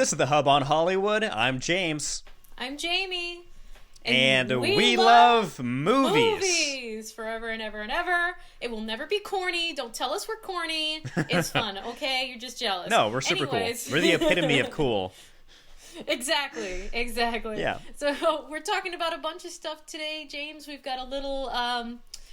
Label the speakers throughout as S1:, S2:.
S1: This is the Hub on Hollywood. I'm James.
S2: I'm Jamie.
S1: And we love movies.
S2: Movies forever and ever and ever. It will never be corny. Don't tell us we're corny. It's fun, okay? You're just jealous.
S1: No, we're super cool. We're the epitome of cool.
S2: Exactly.
S1: Yeah.
S2: So we're talking about a bunch of stuff today, James. We've got a little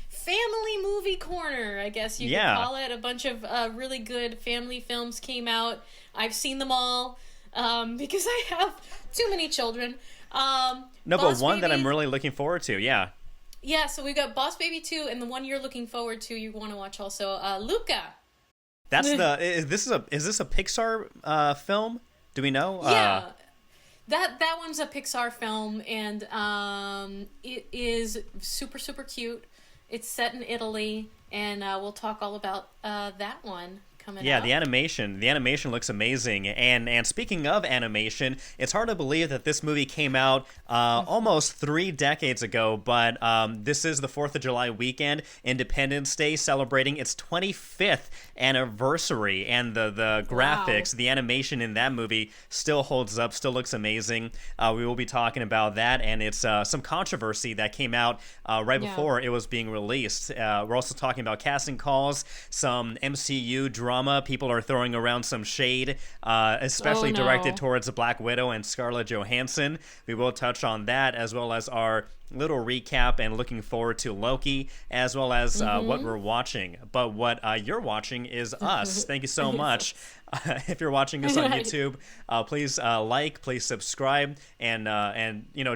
S2: family movie corner, I guess you could call it. A bunch of really good family films came out. I've seen them all because I have too many children.
S1: No, but one that I'm really looking forward to, yeah.
S2: Yeah, so we've got Boss Baby 2, and the one you're looking forward to, you want to watch also, Luca.
S1: That's is this a Pixar film? Do we know?
S2: Yeah. That one's a Pixar film, and it is super, super cute. It's set in Italy, and we'll talk all about that one coming up.
S1: Yeah, the animation looks amazing. And speaking of animation, it's hard to believe that this movie came out almost 3 decades ago, but this is the 4th of July weekend, Independence Day, celebrating its 25th anniversary, and the graphics, the animation in that movie still holds up, still looks amazing. We will be talking about that, and it's some controversy that came out right before it was being released. We're also talking about casting calls, some MCU drama. People are throwing around some shade, especially directed towards Black Widow and Scarlett Johansson. We will touch on that, as well as our little recap and looking forward to Loki, as well as what we're watching. But what you're watching is us. Thank you so much. If you're watching this on YouTube, please please subscribe, and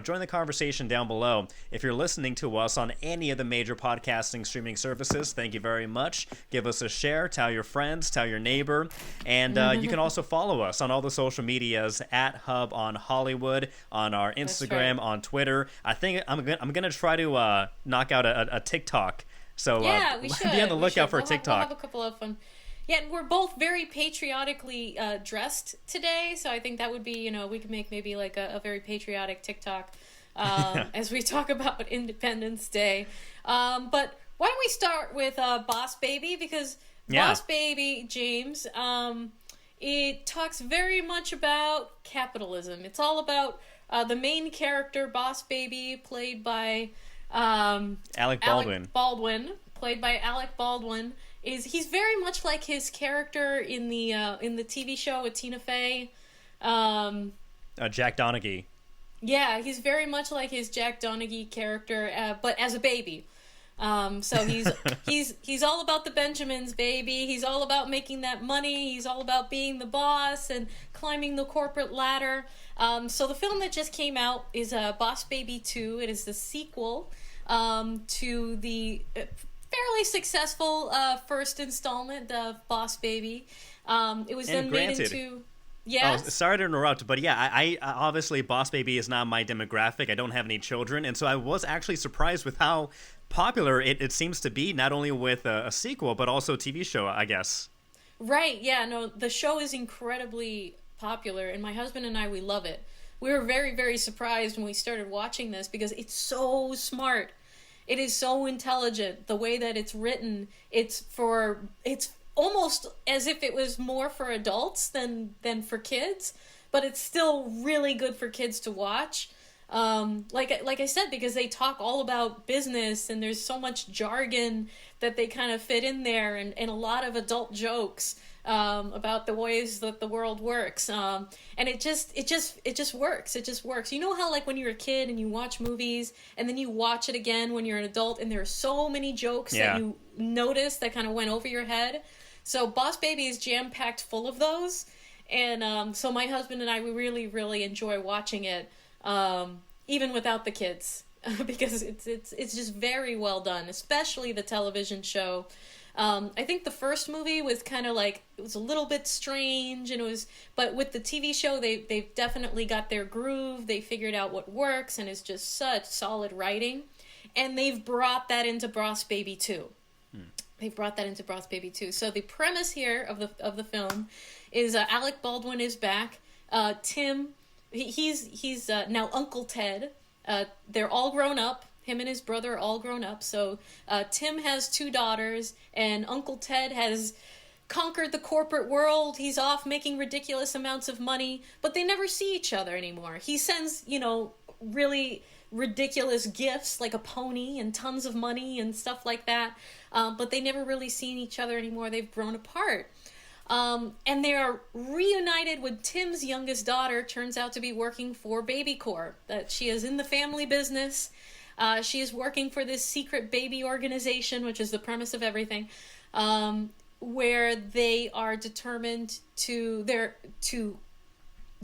S1: join the conversation down below. If you're listening to us on any of the major podcasting streaming services, thank you very much. Give us a share, tell your friends, tell your neighbor, and you can also follow us on all the social medias at Hub on Hollywood, on our Instagram, on Twitter. I think I'm gonna try to knock out a TikTok. So
S2: we should
S1: be on the lookout for a TikTok.
S2: We'll have a couple of fun. Yeah, and we're both very patriotically dressed today, so I think that would be, we could make maybe like a very patriotic TikTok as we talk about Independence Day. But why don't we start with Boss Baby, because Boss Baby, James, it talks very much about capitalism. It's all about the main character, Boss Baby, played by
S1: Alec
S2: Baldwin, played by Alec Baldwin. He's very much like his character in the TV show with Tina Fey,
S1: Jack Donaghy.
S2: Yeah, he's very much like his Jack Donaghy character, but as a baby. So he's all about the Benjamins, baby. He's all about making that money. He's all about being the boss and climbing the corporate ladder. So the film that just came out is Boss Baby 2. It is the sequel to the fairly successful first installment of Boss Baby. It was then made into... Yeah.
S1: Oh, sorry to interrupt, but I obviously Boss Baby is not my demographic. I don't have any children, and so I was actually surprised with how popular it seems to be, not only with a sequel, but also a TV show, I guess.
S2: Right, yeah, no, the show is incredibly popular, and my husband and I, we love it. We were very, very surprised when we started watching this, because it's so smart. It is so intelligent. The way that it's written, it's almost as if it was more for adults than for kids, but it's still really good for kids to watch. Like I said, because they talk all about business, and there's so much jargon that they kind of fit in there, and a lot of adult jokes about the ways that the world works. And it just works. It just works. You know how, like, when you're a kid and you watch movies and then you watch it again when you're an adult, and there are so many jokes that you notice that kind of went over your head? So Boss Baby is jam-packed full of those. And so my husband and I, we really, really enjoy watching it, even without the kids, because it's just very well done, especially the television show. I think the first movie was kind of like, it was a little bit strange, but with the TV show, they've definitely got their groove. They figured out what works, and it's just such solid writing. And they've brought that into Boss Baby 2. They brought that into Boss Baby 2. So the premise here of the film is Alec Baldwin is back. Tim, he's now Uncle Ted. They're all grown up. Him and his brother are all grown up. So Tim has 2 daughters, and Uncle Ted has conquered the corporate world. He's off making ridiculous amounts of money, but they never see each other anymore. He sends, really ridiculous gifts like a pony and tons of money and stuff like that, but they never really seen each other anymore. They've grown apart. And they are reunited when Tim's youngest daughter turns out to be working for Baby Corps. That she is in the family business. She is working for this secret baby organization, which is the premise of everything, where they are determined to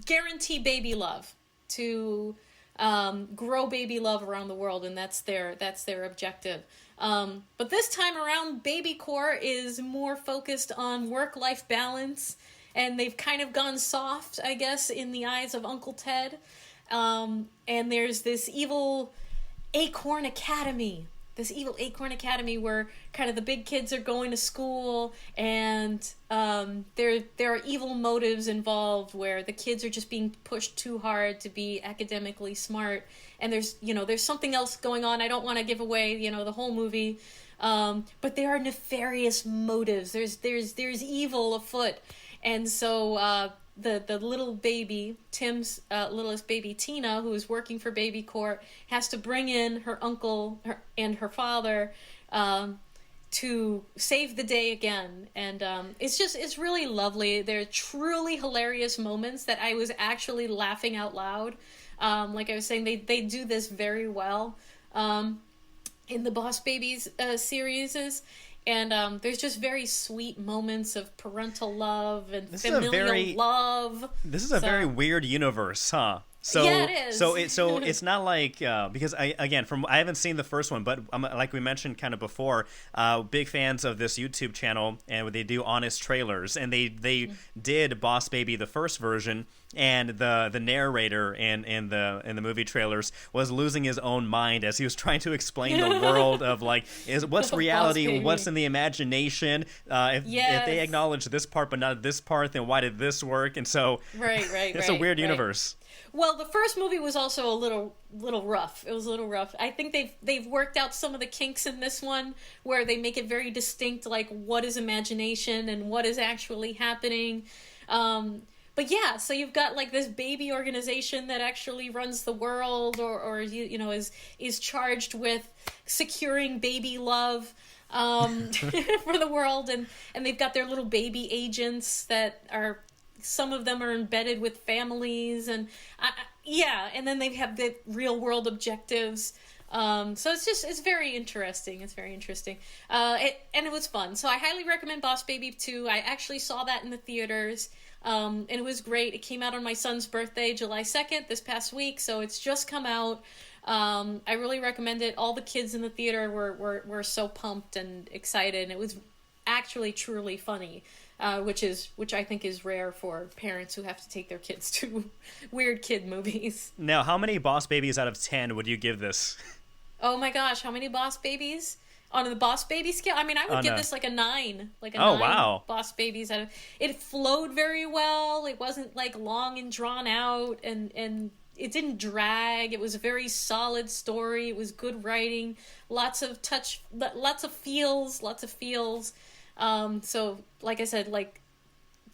S2: guarantee baby love, to grow baby love around the world, and that's their objective. But this time around, Baby Corps is more focused on work-life balance, and they've kind of gone soft, I guess, in the eyes of Uncle Ted. And there's this evil Acorn Academy. Where kind of the big kids are going to school, and there are evil motives involved where the kids are just being pushed too hard to be academically smart, and there's something else going on. I don't want to give away the whole movie, but there are nefarious motives. There's evil afoot, and so the little baby, Tim's littlest baby, Tina, who is working for Baby Corps, has to bring in her uncle and her father to save the day again. And it's really lovely. They're truly hilarious moments that I was actually laughing out loud. Like I was saying, they do this very well in the Boss Babies series. And there's just very sweet moments of parental love and familial love.
S1: This is a very weird universe, huh? So,
S2: yeah, it is.
S1: So it's not like because I haven't seen the first one, but like we mentioned kind of before, big fans of this YouTube channel, and they do honest trailers, and they did Boss Baby the first version, and the narrator in the movie trailers was losing his own mind as he was trying to explain the world of like what's reality, what's in the imagination. If they acknowledge this part but not this part, then why did this work? And so it's a weird universe.
S2: Well, the first movie was also a little rough. It was a little rough. I think they've worked out some of the kinks in this one, where they make it very distinct, like what is imagination and what is actually happening. But yeah, so you've got like this baby organization that actually runs the world, or is charged with securing baby love for the world, and they've got their little baby agents that are. Some of them are embedded with families, and and then they have the real world objectives. So it's very interesting. It's very interesting. And it was fun. So I highly recommend Boss Baby 2. I actually saw that in the theaters. And it was great. It came out on my son's birthday, July 2nd, this past week. So it's just come out. I really recommend it. All the kids in the theater were so pumped and excited. And it was actually truly funny. Which I think is rare for parents who have to take their kids to weird kid movies.
S1: Now, how many Boss Babies out of 10 would you give this?
S2: Oh my gosh, how many Boss Babies? On the Boss Baby scale? I mean, I would give this like a 9. Like a 9
S1: wow.
S2: Boss Babies out of... It flowed very well. It wasn't like long and drawn out, and it didn't drag. It was a very solid story. It was good writing. Lots of feels. So like I said, like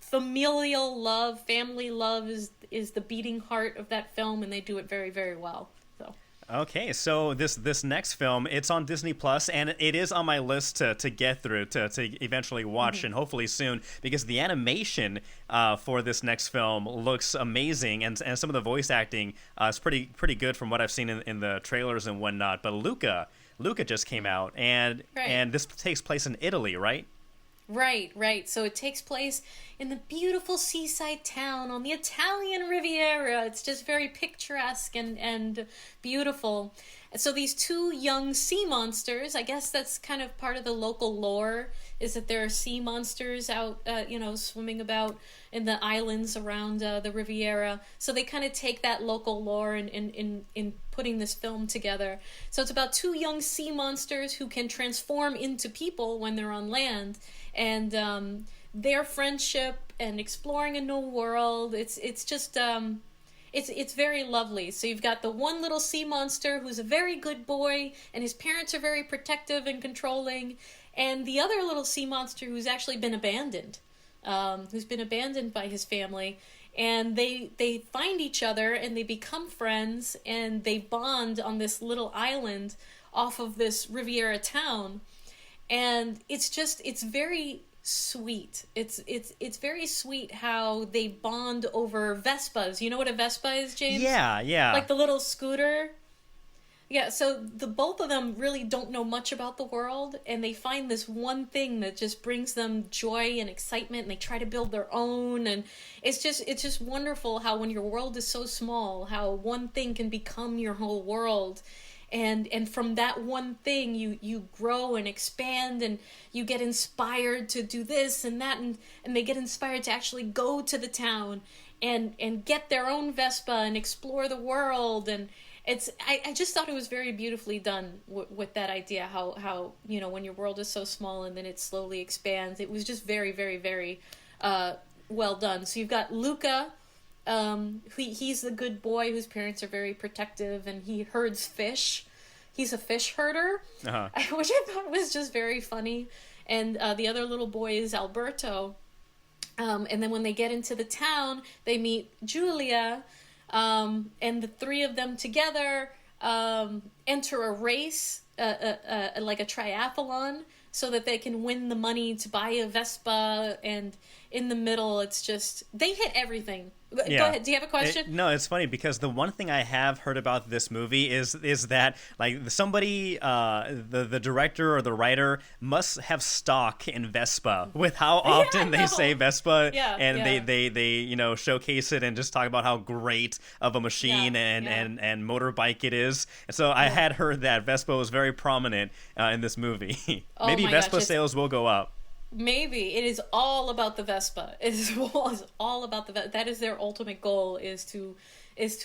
S2: familial love, family love is the beating heart of that film, and they do it very, very well. So
S1: okay, so this next film, it's on Disney Plus, and it is on my list to get through, to eventually watch, and hopefully soon, because the animation for this next film looks amazing, and some of the voice acting is pretty good from what I've seen in the trailers and whatnot. But Luca just came out, and this takes place in Italy, right?
S2: Right. So it takes place in the beautiful seaside town on the Italian Riviera. It's just very picturesque and beautiful. So these two young sea monsters, I guess that's kind of part of the local lore, is that there are sea monsters out, swimming about in the islands around the Riviera. So they kind of take that local lore in putting this film together. So it's about two young sea monsters who can transform into people when they're on land. And their friendship and exploring a new world, it's just it's very lovely. So you've got the one little sea monster who's a very good boy, and his parents are very protective and controlling, and the other little sea monster who's actually been abandoned, by his family. And they find each other and they become friends and they bond on this little island off of this Riviera town. And it's very sweet. It's very sweet how they bond over Vespas. You know what a Vespa is, James?
S1: Yeah.
S2: Like the little scooter. Yeah, so the both of them really don't know much about the world, and they find this one thing that just brings them joy and excitement, and they try to build their own, and it's just wonderful how when your world is so small, how one thing can become your whole world. And from that one thing you grow and expand, and you get inspired to do this and that, and they get inspired to actually go to the town and get their own Vespa and explore the world. And I just thought it was very beautifully done with that idea, how when your world is so small and then it slowly expands. It was just very, very, very well done. So you've got Luca. He's the good boy whose parents are very protective, and he herds fish. He's a fish herder, which I thought was just very funny. And the other little boy is Alberto. And then when they get into the town, they meet Julia, and the three of them together enter a race, like a triathlon, so that they can win the money to buy a Vespa. And in the middle, it's just, they hit everything.
S1: Yeah.
S2: Go ahead. Do you have a question?
S1: No, it's funny because the one thing I have heard about this movie is that like somebody, the director or the writer must have stock in Vespa with how often they say Vespa, and they showcase it and just talk about how great of a machine and motorbike it is. And so I had heard that Vespa was very prominent in this movie. Maybe Vespa sales will go up.
S2: Maybe. It is all about the Vespa. It is all about the Vespa. That is their ultimate goal, is to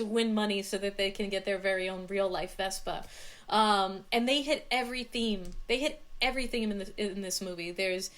S2: win money so that they can get their very own real life Vespa. And they hit every theme. They hit everything in this movie. There's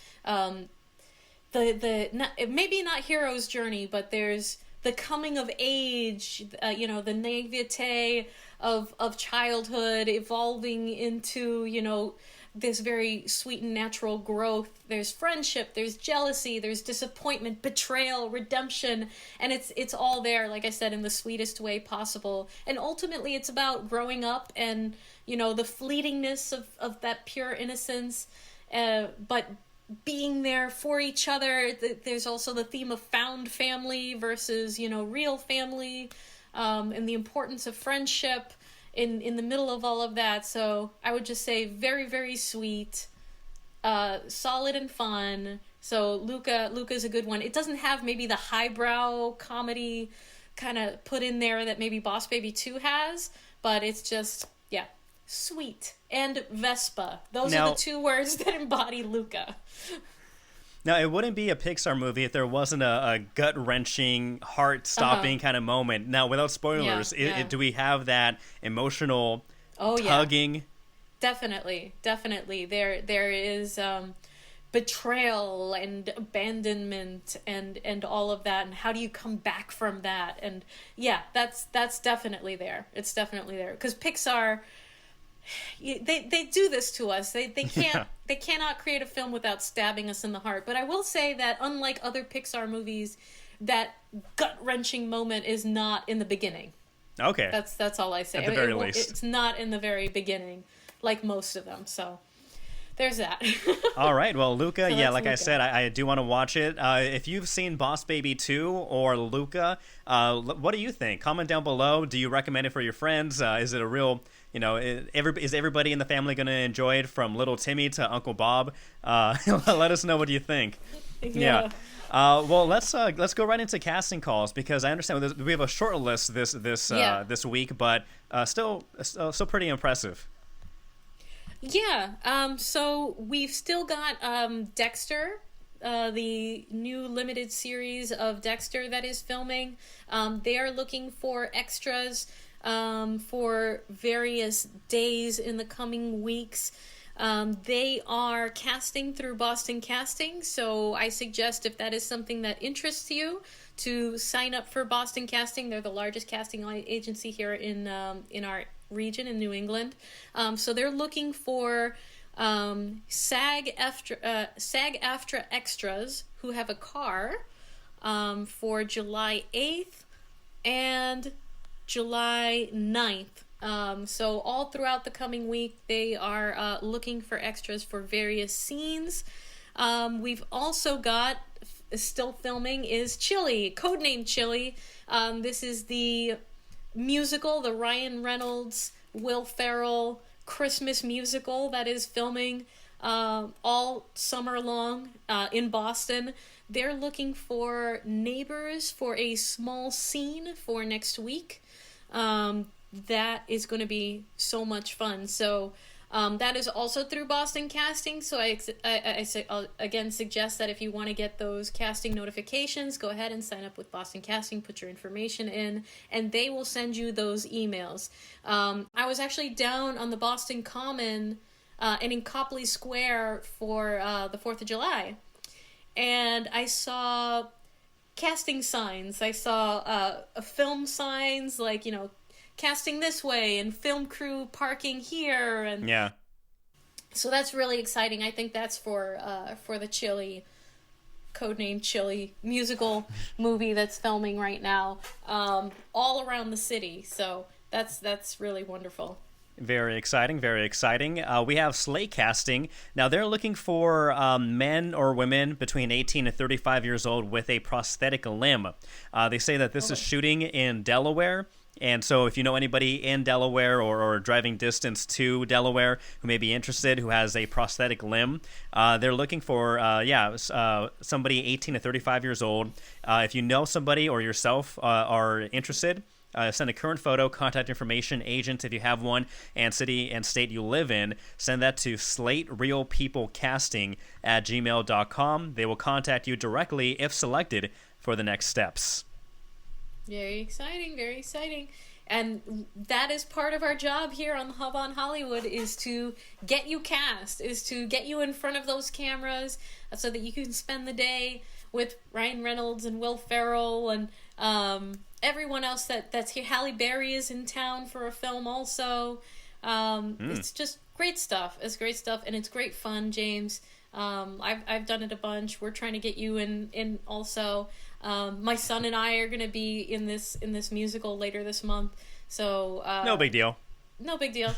S2: maybe not hero's journey, but there's the coming of age, the naivete of childhood evolving into, this very sweet and natural growth. There's friendship, there's jealousy, there's disappointment, betrayal, redemption, and it's all there, like I said, in the sweetest way possible. And ultimately it's about growing up and, the fleetingness of that pure innocence, but being there for each other. There's also the theme of found family versus, real family, and the importance of friendship in the middle of all of that. So I would just say very, very sweet, solid and fun. So Luca's a good one. It doesn't have maybe the highbrow comedy kind of put in there that maybe Boss Baby 2 has, but it's just, sweet. And Vespa. Those are the two words that embody Luca.
S1: Now, it wouldn't be a Pixar movie if there wasn't a gut-wrenching, heart-stopping kind of moment. Now, without spoilers, do we have that emotional tugging?
S2: Yeah. Definitely. There is betrayal and abandonment and all of that, and how do you come back from that? And that's definitely there. It's definitely there. Because Pixar, they do this to us. They can't they cannot create a film without stabbing us in the heart. But I will say that unlike other Pixar movies, that gut-wrenching moment is not in the beginning.
S1: Okay.
S2: That's all I say.
S1: At the very least.
S2: It's not in the very beginning, like most of them. So there's that.
S1: All right. Well, Luca,
S2: So
S1: like
S2: Luca.
S1: I said, I do want to watch it. If you've seen Boss Baby 2 or Luca, what do you think? Comment down below. Do you recommend it for your friends? Is it a real, is everybody in the family going to enjoy it, from little Timmy to Uncle Bob? Let us know what you think. Yeah. Well, let's go right into casting calls, because I understand we have a short list this week, but still pretty impressive.
S2: Yeah, so we've still got Dexter, the new limited series of Dexter that is filming. They are looking for extras for various days in the coming weeks. They are casting through Boston Casting, so I suggest, if that is something that interests you, to sign up for Boston Casting. They're the largest casting agency here in our region in New England. So they're looking for SAG-AFTRA extras who have a car for July 8th and July 9th. So all throughout the coming week, they are looking for extras for various scenes. We've also got, still filming, is Chili, codename Chili. This is the musical, the Ryan Reynolds, Will Ferrell Christmas musical that is filming all summer long in Boston. They're looking for neighbors for a small scene for next week. That is going to be so much fun. So that is also through Boston Casting. So I'll again suggest that if you want to get those casting notifications, go ahead and sign up with Boston Casting, put your information in, and they will send you those emails. I was actually down on the Boston Common and in Copley Square for the 4th of July. And I saw casting signs. I saw film signs like, casting this way and film crew parking here, and
S1: yeah,
S2: so that's really exciting. I think that's for the Chili, codename Chili musical movie that's filming right now, all around the city. So that's really wonderful.
S1: Very exciting, very exciting. We have Slate Casting. Now, they're looking for men or women between 18 and 35 years old with a prosthetic limb. They say that this is shooting in Delaware. And so if you know anybody in Delaware or driving distance to Delaware who may be interested, who has a prosthetic limb, they're looking for, somebody 18 to 35 years old. If you know somebody or yourself are interested, send a current photo, contact information, agent if you have one, and city and state you live in. Send that to slaterealpeoplecasting@gmail.com. They will contact you directly if selected for the next steps.
S2: Very exciting, very exciting. And that is part of our job here on the Hub on Hollywood, is to get you cast, is to get you in front of those cameras so that you can spend the day with Ryan Reynolds and Will Ferrell and everyone else that's here. Halle Berry is in town for a film also. It's just great stuff. It's great stuff, and it's great fun, James. I've done it a bunch. We're trying to get you in also. My son and I are going to be in this musical later this month. So
S1: no big deal.
S2: No big deal.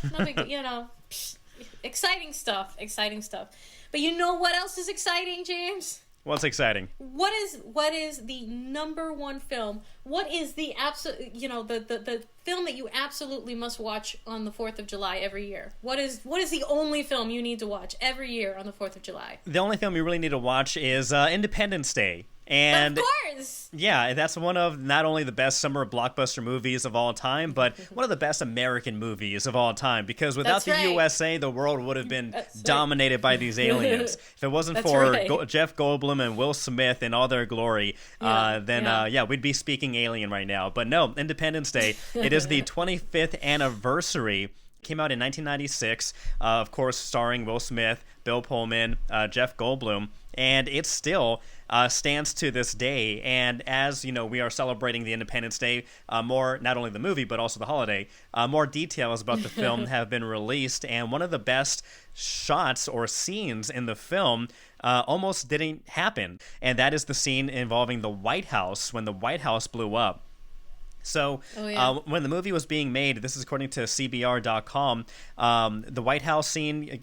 S2: Exciting stuff. Exciting stuff. But you know what else is exciting, James?
S1: What's exciting?
S2: What is the number one film? What is the absolute, the film that you absolutely must watch on the 4th of July every year? What is the only film you need to watch every year on the 4th of July?
S1: The only film you really need to watch is Independence Day. And
S2: of course!
S1: Yeah, that's one of not only the best summer blockbuster movies of all time, but one of the best American movies of all time. Because without the USA, the world would have been dominated by these aliens. If it wasn't for Jeff Goldblum and Will Smith in all their glory, we'd be speaking alien right now. But no, Independence Day, it is the 25th anniversary. Came out in 1996, of course, starring Will Smith, Bill Pullman, Jeff Goldblum, and it still stands to this day. And as you know, we are celebrating the Independence Day, more, not only the movie but also the holiday, more details about the film have been released, and one of the best shots or scenes in the film almost didn't happen, and that is the scene involving the White House, when the White House blew up. So when the movie was being made, this is according to CBR.com, the White House scene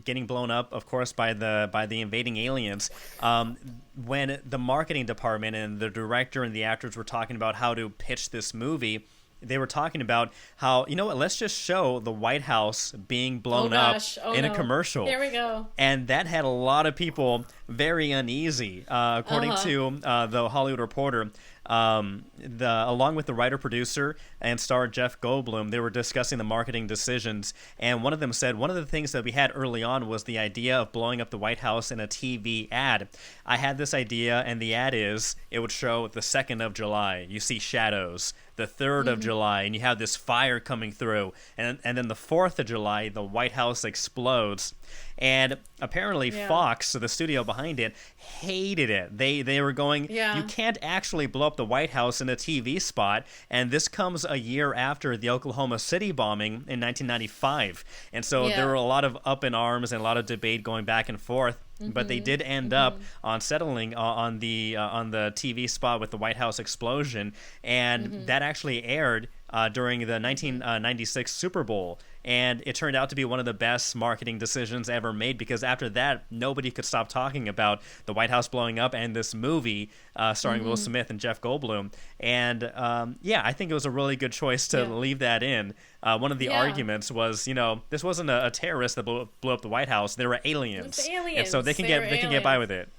S1: getting blown up, of course, by the invading aliens. When the marketing department and the director and the actors were talking about how to pitch this movie, they were talking about how, let's just show the White House being blown up in a commercial.
S2: There we go.
S1: And that had a lot of people very uneasy, according to the Hollywood Reporter. Along with the writer-producer and star Jeff Goldblum, they were discussing the marketing decisions, and one of them said, one of the things that we had early on was the idea of blowing up the White House in a TV ad. I had this idea, and the ad is, it would show the 2nd of July. You see shadows. the 3rd of July, and you have this fire coming through, and then the 4th of July, the White House explodes. And apparently Fox, so the studio behind it, hated it. They were going, you can't actually blow up the White House in a TV spot. And this comes a year after the Oklahoma City bombing in 1995. And so there were a lot of up in arms and a lot of debate going back and forth. But they did end up on settling on the TV spot with the White House explosion. And that actually aired during the 1996 Super Bowl. And it turned out to be one of the best marketing decisions ever made, because after that, nobody could stop talking about the White House blowing up and this movie starring Will Smith and Jeff Goldblum. And I think it was a really good choice to leave that in. One of the arguments was, this wasn't a terrorist that blew up the White House. There were aliens.
S2: It's aliens.
S1: And so they can get by with it.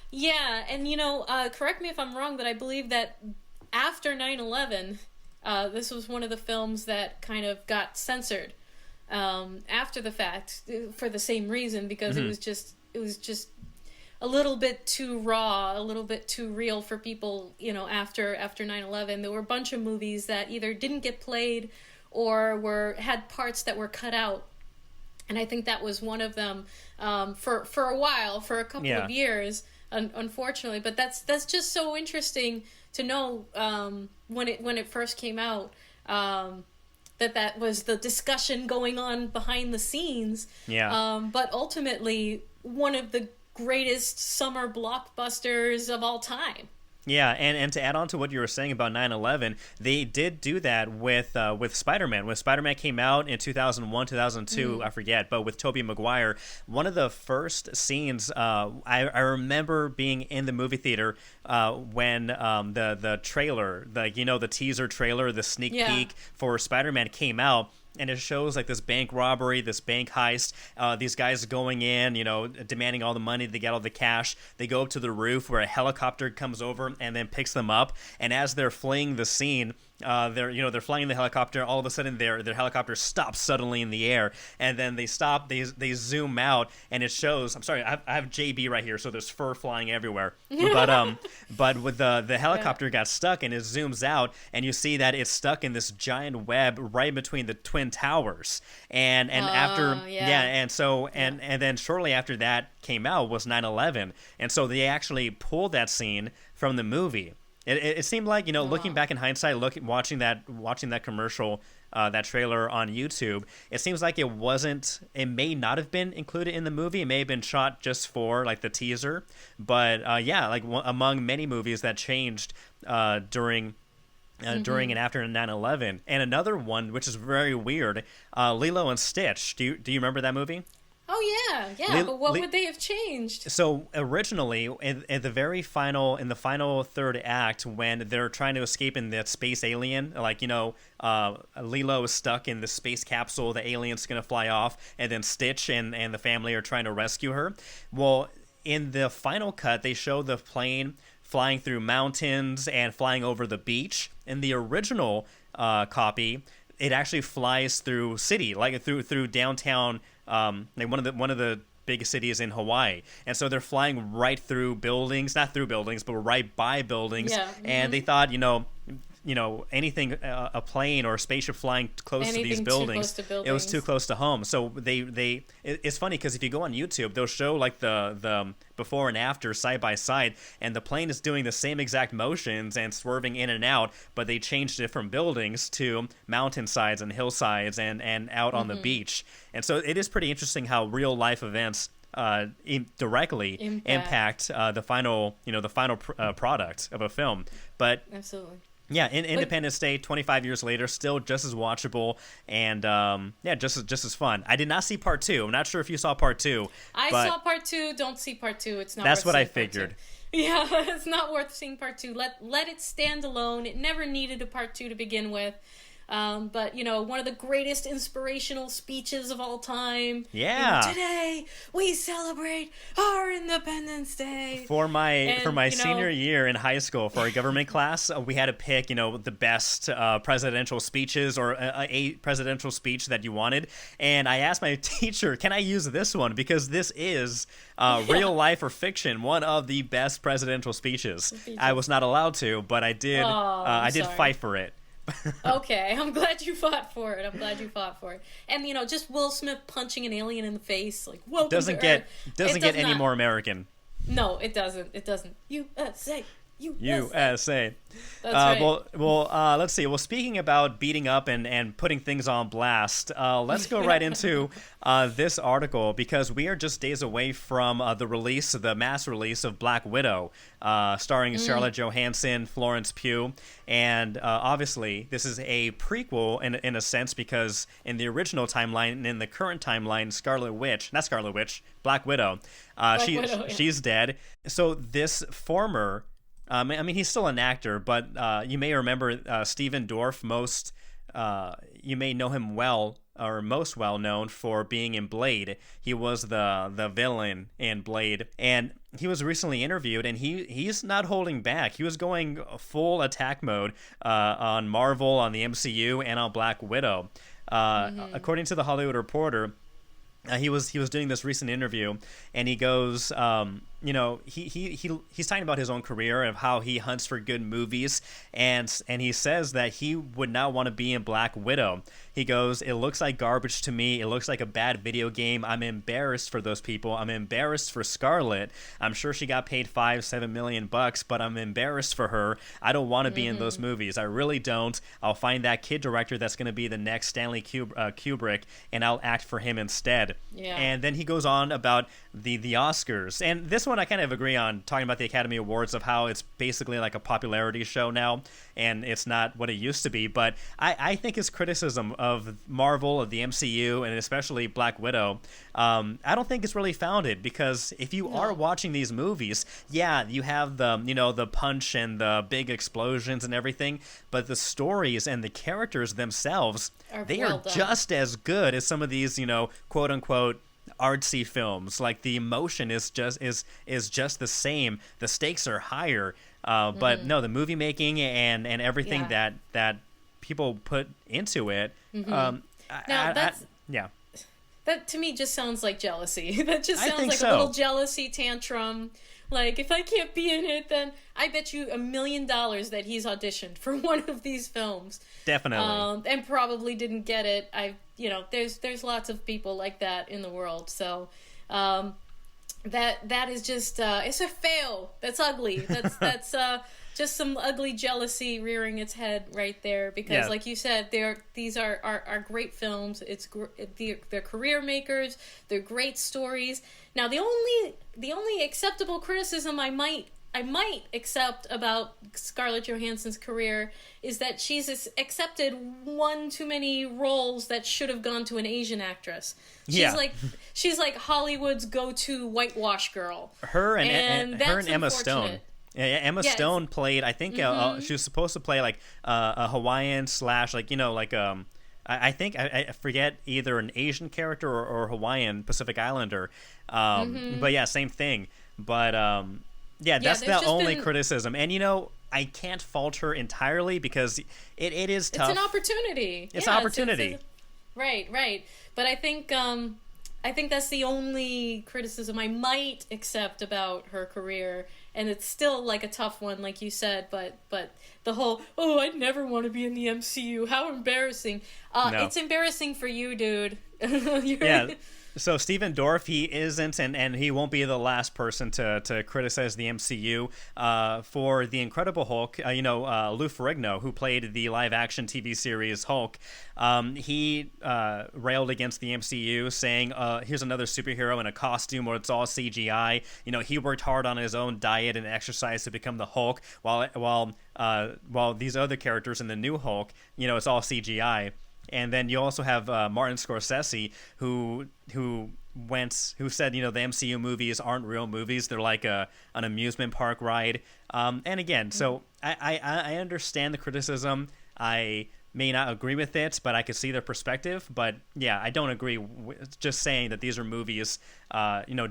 S2: Yeah, and correct me if I'm wrong, but I believe that after 9/11, this was one of the films that kind of got censored after the fact, for the same reason, because it was just a little bit too raw, a little bit too real for people. After 9/11, there were a bunch of movies that either didn't get played or had parts that were cut out. And I think that was one of them for a while, for a couple of years, unfortunately. But that's just so interesting to know when it first came out, that was the discussion going on behind the scenes. But ultimately, one of the greatest summer blockbusters of all time.
S1: Yeah, and to add on to what you were saying about 9/11, they did do that with Spider-Man. When Spider-Man came out in 2001, 2002, I forget, but with Tobey Maguire, one of the first scenes, I remember being in the movie theater when the trailer, the teaser trailer, the sneak peek for Spider-Man came out. And it shows like this bank robbery, this bank heist, these guys going in, demanding all the money, they get all the cash. They go up to the roof where a helicopter comes over and then picks them up. And as they're fleeing the scene, they're flying the helicopter. All of a sudden, their helicopter stops suddenly in the air, and then they stop. They zoom out, and it shows. I'm sorry, I have JB right here, so there's fur flying everywhere. But with the helicopter got stuck, and it zooms out, and you see that it's stuck in this giant web right between the twin towers. And then shortly after that came out was 9/11, and so they actually pulled that scene from the movie. It seemed like, looking back in hindsight, watching that commercial, that trailer on YouTube, it seems like it may not have been included in the movie. It may have been shot just for like the teaser, but among many movies that changed during and after 9/11. And another one, which is very weird, Lilo and Stitch. Do you remember that movie?
S2: Oh yeah, but what would they have changed?
S1: So originally, in the final third act, when they're trying to escape in that space alien, Lilo is stuck in the space capsule, the alien's gonna fly off, and then Stitch and the family are trying to rescue her. Well, in the final cut, they show the plane flying through mountains and flying over the beach. In the original copy, it actually flies through city, like through downtown. Like one of the biggest cities in Hawaii, and so they're flying right through buildings, not through buildings, but right by buildings. And they thought, anything, a plane or a spaceship flying close to these buildings, it was too close to home. So it's funny because if you go on YouTube, they'll show like the before and after side by side, and the plane is doing the same exact motions and swerving in and out, but they changed it from buildings to mountainsides and hillsides and out on the beach. And so it is pretty interesting how real life events directly impact the final product of a film. But
S2: absolutely.
S1: Yeah, Independence Day, 25 years later, still just as watchable and just as fun. I did not see part 2. I'm not sure if you saw part 2.
S2: I saw part 2. Don't see part 2. It's not.
S1: That's
S2: worth
S1: what I
S2: seeing part
S1: figured.
S2: 2. Yeah, it's not worth seeing part 2. Let it stand alone. It never needed a part 2 to begin with. But one of the greatest inspirational speeches of all time.
S1: Yeah.
S2: Today we celebrate our Independence Day.
S1: For my senior year in high school, for our government class, we had to pick the best presidential speeches or a presidential speech that you wanted. And I asked my teacher, "Can I use this one? Because this is real life or fiction, one of the best presidential speeches." I was not allowed to, but I did. I did fight for it.
S2: Okay, I'm glad you fought for it. I'm glad you fought for it. And just Will Smith punching an alien in the face, like welcome
S1: Doesn't
S2: to
S1: get
S2: Earth.
S1: doesn't
S2: It
S1: get
S2: does
S1: any
S2: not.
S1: more American.
S2: No, it doesn't. It doesn't. USA, USA.
S1: USA.
S2: That's right.
S1: Let's see. Well, speaking about beating up and putting things on blast, let's go right into this article because we are just days away from the mass release of Black Widow, starring Scarlett Johansson, Florence Pugh, and obviously this is a prequel in a sense because in the original timeline and in the current timeline, Black Widow, she's dead. So this former he's still an actor, but you may remember Stephen Dorff you may know him well, or most well known for being in Blade. He was the villain in Blade, and he was recently interviewed, and he's not holding back. He was going full attack mode on Marvel, on the MCU, and on Black Widow. According to the Hollywood Reporter, he was doing this recent interview, and he goes, he's talking about his own career of how he hunts for good movies, and he says that he would not want to be in Black Widow. He goes, "It looks like garbage to me. It looks like a bad video game. I'm embarrassed for those people. I'm embarrassed for Scarlett. I'm sure she got paid $5-7 million, but I'm embarrassed for her. I don't want to be in those movies. I really don't. I'll find that kid director that's going to be the next Stanley Kubrick, and I'll act for him instead."
S2: Yeah.
S1: And then he goes on about the Oscars, and this one I kind of agree on, talking about the Academy Awards, of how it's basically like a popularity show now, and it's not what it used to be. But I think his criticism of Marvel, of the MCU, and especially Black Widow, I don't think it's really founded, because if you are watching these movies, yeah, you have the punch and the big explosions and everything, but the stories and the characters themselves, they are just as good as some of these, quote unquote artsy films. Like the emotion is just the same. The stakes are higher. But no, the movie making and everything that people put into it.
S2: That to me just sounds like jealousy. That just sounds like
S1: so.
S2: a little jealousy tantrum. Like, if I can't be in it, then I bet you $1 million that he's auditioned for one of these films.
S1: Definitely.
S2: And probably didn't get it. There's lots of people like that in the world. So, that is just it's a fail. That's ugly. That's just some ugly jealousy rearing its head right there. Because, like you said, these are great films. They're career makers. They're great stories. Now, the only acceptable criticism I might accept about Scarlett Johansson's career is that she's accepted one too many roles that should have gone to an Asian actress. She's like Hollywood's go-to whitewash girl.
S1: Her and Emma Stone. Yeah, Emma Stone played, I think she was supposed to play like a Hawaiian / I think I forget, either an Asian character or Hawaiian Pacific Islander. But yeah, same thing. But that's the only criticism. And I can't fault her entirely, because it is tough.
S2: It's an opportunity.
S1: It's an opportunity.
S2: Right. But I think that's the only criticism I might accept about her career, and it's still like a tough one, like you said. But the whole I'd never want to be in the MCU. How embarrassing! No. It's embarrassing for you, dude.
S1: Yeah. So Stephen Dorff, he isn't, and he won't be the last person to criticize the MCU for the Incredible Hulk. Lou Ferrigno, who played the live-action TV series Hulk, he railed against the MCU, saying, "Here's another superhero in a costume where it's all CGI. He worked hard on his own diet and exercise to become the Hulk, while these other characters in the new Hulk, it's all CGI." And then you also have Martin Scorsese, who said, the MCU movies aren't real movies; they're like an amusement park ride. And again, so I understand the criticism. I may not agree with it, but I could see their perspective. But yeah, I don't agree with just saying that these are movies,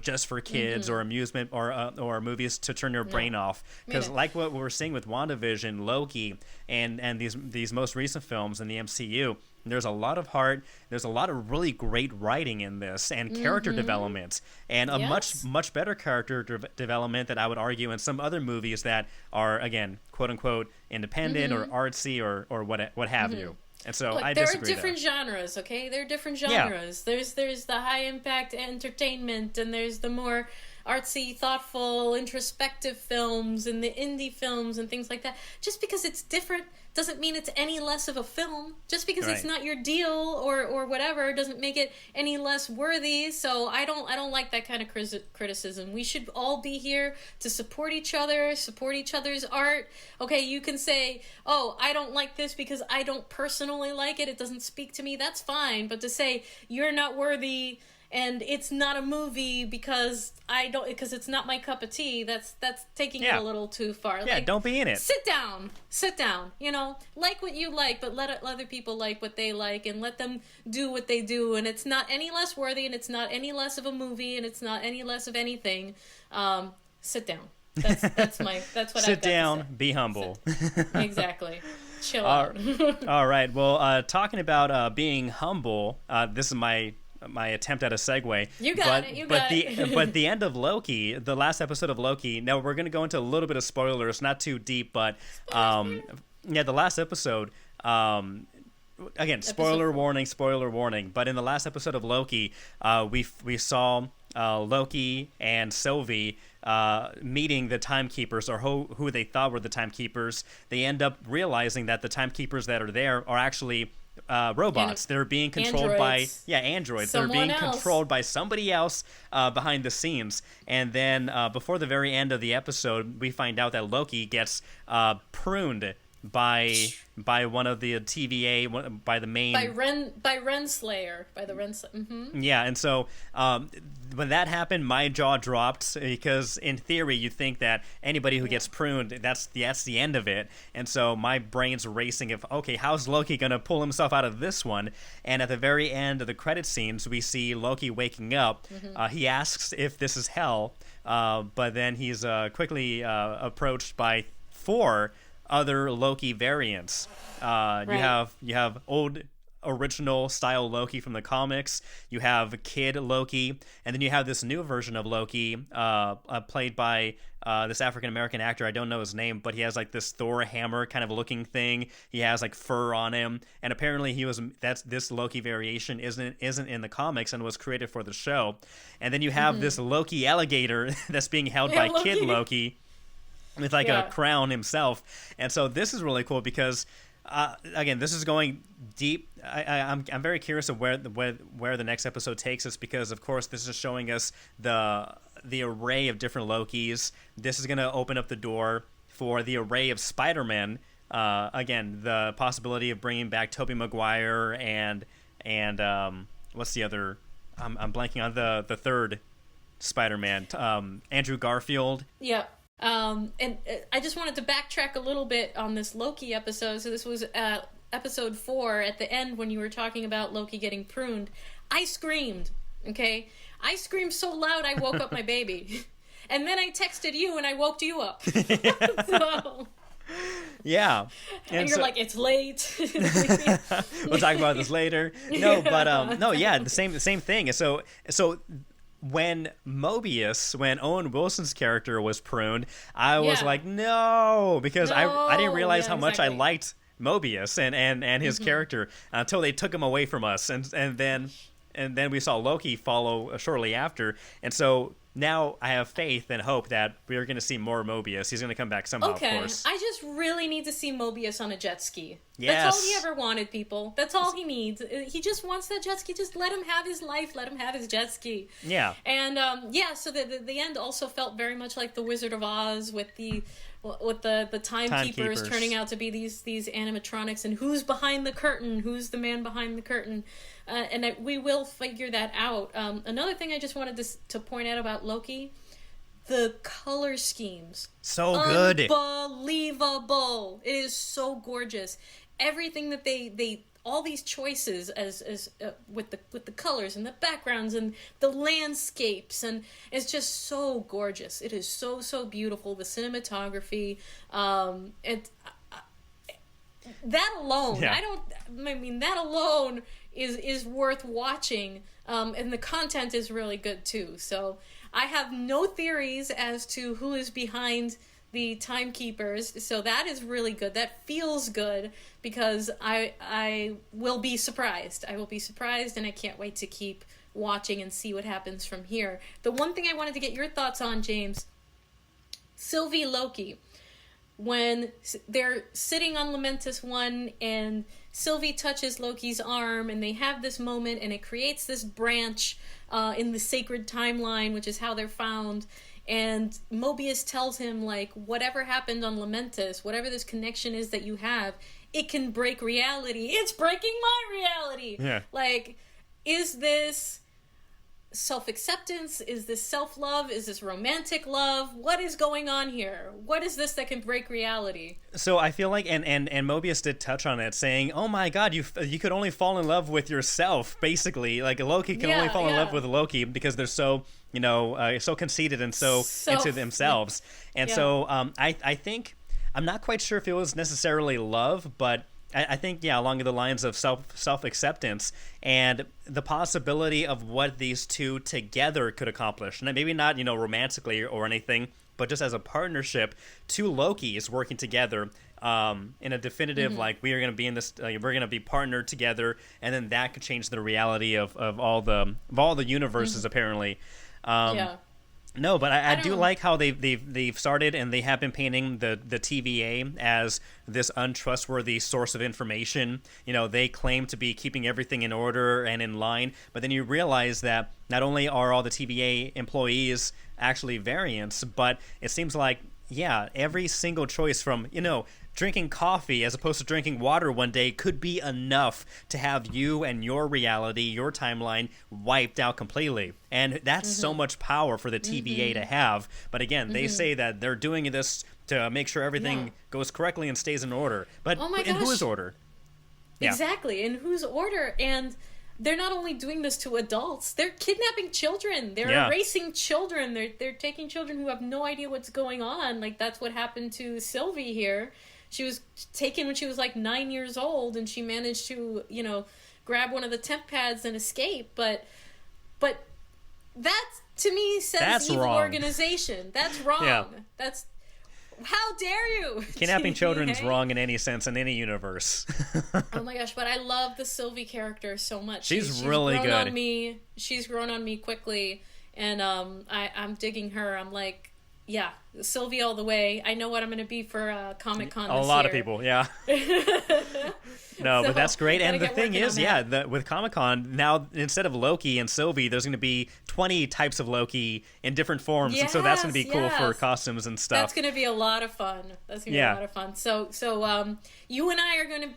S1: just for kids or amusement or movies to turn your brain off. Because like what we're seeing with WandaVision, Loki, and these most recent films in the MCU, There's a lot of heart. There's a lot of really great writing in this, and character development, and a much better character development that I would argue in some other movies that are, again, quote unquote independent or artsy or what have you. And so
S2: Look,
S1: I
S2: there
S1: disagree.
S2: are different genres, okay? There are different genres. Yeah. There's the high impact entertainment, and there's the more artsy, thoughtful, introspective films, and the indie films and things like that. Just because it's different doesn't mean it's any less of a film. Just because it's not your deal or whatever doesn't make it any less worthy. So I don't like that kind of criticism. We should all be here to support each other, support each other's art. Okay, you can say, oh, I don't like this because I don't personally like it. It doesn't speak to me. That's fine. But to say you're not worthy and it's not a movie because it's not my cup of tea, that's taking it a little too far.
S1: Yeah, like, don't be in it.
S2: Sit down. Like what you like, but let other people like what they like, and let them do what they do, and it's not any less worthy, and it's not any less of a movie, and it's not any less of anything. Sit down. That's what
S1: Sit down, be humble.
S2: Exactly. Chill out.
S1: All right. Well, talking about being humble, this is my attempt at a segue.
S2: You got it.
S1: But the end of Loki, the last episode of Loki. Now we're going to go into a little bit of spoilers, not too deep, but the last episode. Again, spoiler warning. But in the last episode of Loki, we saw Loki and Sylvie meeting the timekeepers, or who they thought were the timekeepers. They end up realizing that the timekeepers that are there are actually robots. They're being controlled
S2: androids.
S1: by androids.
S2: Someone
S1: They're being
S2: else.
S1: controlled by somebody else behind the scenes. And then before the very end of the episode, we find out that Loki gets pruned by one of the TVA, by the main
S2: by Renslayer.
S1: Yeah, and so when that happened, my jaw dropped, because in theory you think that anybody who gets pruned, that's the end of it. And so my brain's racing of, okay, how's Loki gonna pull himself out of this one? And at the very end of the credit scenes, we see Loki waking up. He asks if this is hell, but then he's quickly approached by 4 other Loki variants. You have old original style Loki from the comics. You have Kid Loki, and then you have this new version of Loki, played by this African American actor. I don't know his name, but he has like this Thor hammer kind of looking thing. He has like fur on him, and apparently this Loki variation isn't in the comics and was created for the show. And then you have this Loki alligator that's being held by
S2: Loki.
S1: Kid Loki, with like a crown himself. And so this is really cool because again, this is going deep. I'm very curious of where the next episode takes us, because of course this is showing us the array of different Lokis. This is going to open up the door for the array of Spider-Man. Again, the possibility of bringing back Tobey Maguire and what's the other? I'm blanking on the third Spider-Man. Andrew Garfield.
S2: Yeah. And I just wanted to backtrack a little bit on this Loki episode. So this was episode 4 at the end, when you were talking about Loki getting pruned. I screamed, okay? I screamed so loud I woke up my baby. And then I texted you and I woke you up. So...
S1: Yeah.
S2: And you're like, it's late.
S1: We'll talk about this later. No, but the same thing. So when Owen Wilson's character was pruned, I was like, no, because I didn't realize how much I liked Mobius and his character until they took him away from us, and then we saw Loki follow shortly after, and so now I have faith and hope that we're going to see more Mobius. He's going to come back somehow, of course.
S2: I just really need to see Mobius on a jet ski.
S1: Yes.
S2: That's all he ever wanted, people. That's all he needs. He just wants that jet ski. Just let him have his life. Let him have his jet ski.
S1: Yeah.
S2: And, so the end also felt very much like The Wizard of Oz, with the timekeepers turning out to be these animatronics, and who's behind the curtain, who's the man behind the curtain. And we will figure that out. Another thing I just wanted to point out about Loki, the color schemes.
S1: So good.
S2: Unbelievable. It is so gorgeous. Everything that they all these choices as with the colors and the backgrounds and the landscapes, and it's just so gorgeous. It is so beautiful. The cinematography, that alone,
S1: Yeah.
S2: I mean, that alone is worth watching, and the content is really good too. So I have no theories as to who is behind the timekeepers, so that is really good. That feels good, because I will be surprised. I will be surprised, and I can't wait to keep watching and see what happens from here. The one thing I wanted to get your thoughts on, James, Sylvie Loki. When they're sitting on Lamentis 1 and Sylvie touches Loki's arm, and they have this moment, and it creates this branch in the sacred timeline, which is how they're found. And Mobius tells him, like, whatever happened on Lamentis, whatever this connection is that you have, it can break reality. It's breaking my reality!
S1: Yeah.
S2: Like, is this self-acceptance? Is this self-love? Is this romantic love? What is going on here? What is this that can break reality?
S1: So I feel like, and Mobius did touch on it, saying, "Oh my God, you could only fall in love with yourself." Basically, like Loki can only fall in love with Loki because they're so so conceited and so into themselves. And so I think, I'm not quite sure if it was necessarily love, but I think, along the lines of self-acceptance and the possibility of what these two together could accomplish. And maybe not, romantically or anything, but just as a partnership, two Lokis working together in a definitive, like, we are going to be in this, we're going to be partnered together, and then that could change the reality of all the universes, apparently. No, but I do like how they've started, and they have been painting the TVA as this untrustworthy source of information. They claim to be keeping everything in order and in line, but then you realize that not only are all the TVA employees actually variants, but it seems like, every single choice from, drinking coffee as opposed to drinking water one day could be enough to have you and your reality, your timeline, wiped out completely. And that's so much power for the TVA to have. But again, they say that they're doing this to make sure everything goes correctly and stays in order. But in whose order?
S2: Exactly, in whose order? And they're not only doing this to adults, they're kidnapping children. They're erasing children. They're taking children who have no idea what's going on. Like, that's what happened to Sylvie here. She was taken when she was like 9 years old, and she managed to, grab one of the temp pads and escape. But that, to me, says
S1: that's
S2: evil
S1: wrong.
S2: Organization. That's wrong.
S1: Yeah.
S2: That's, how dare you?
S1: Kidnapping children is wrong in any sense, in any universe.
S2: Oh my gosh, but I love the Sylvie character so much.
S1: She's really
S2: grown
S1: good.
S2: On me. She's grown on me quickly, and I'm digging her. I'm like, Sylvie all the way. I know what I'm going to be for Comic-Con this year.
S1: A lot of people, No, but that's great. And the thing is, with Comic-Con, now instead of Loki and Sylvie, there's going to be 20 types of Loki in different forms. And so that's going to be cool for costumes and stuff.
S2: That's going to be a lot of fun. So you and I are going to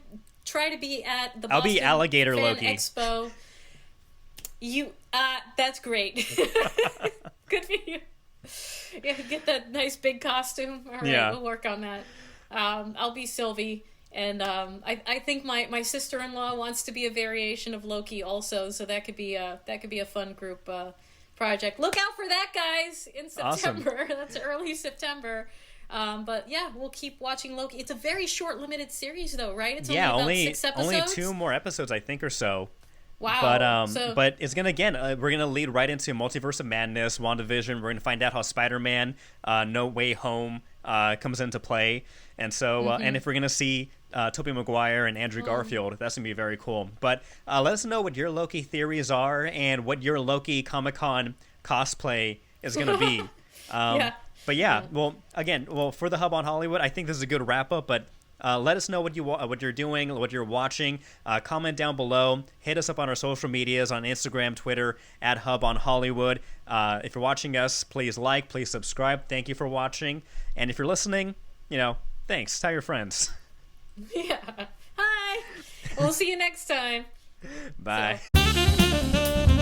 S2: try to be at the Boston
S1: I'll be Alligator
S2: Fan
S1: Loki.
S2: Expo. That's great. Good for you. Get that nice big costume. All right, we'll work on that. I'll be Sylvie, and I think my sister-in-law wants to be a variation of Loki also, so that could be a fun group project. Look out for that, guys, in September. Awesome. That's early September. But we'll keep watching Loki. It's a very short, limited series, though, right? It's only about 6 episodes.
S1: Only 2 more episodes, I think, or so.
S2: Wow.
S1: But it's gonna we're gonna lead right into Multiverse of Madness, WandaVision. We're gonna find out how Spider-Man, No Way Home, comes into play, and so and if we're gonna see Tobey Maguire and Andrew Garfield, that's gonna be very cool. But let us know what your Loki theories are and what your Loki Comic-Con cosplay is gonna be. But well, for the Hub on Hollywood, I think this is a good wrap up. But let us know what you're doing, what you're watching. Comment down below. Hit us up on our social medias on Instagram, Twitter, at Hub on Hollywood. If you're watching us, please like, please subscribe. Thank you for watching. And if you're listening, thanks. Tell your friends.
S2: Hi. We'll see you next time.
S1: Bye.
S2: So.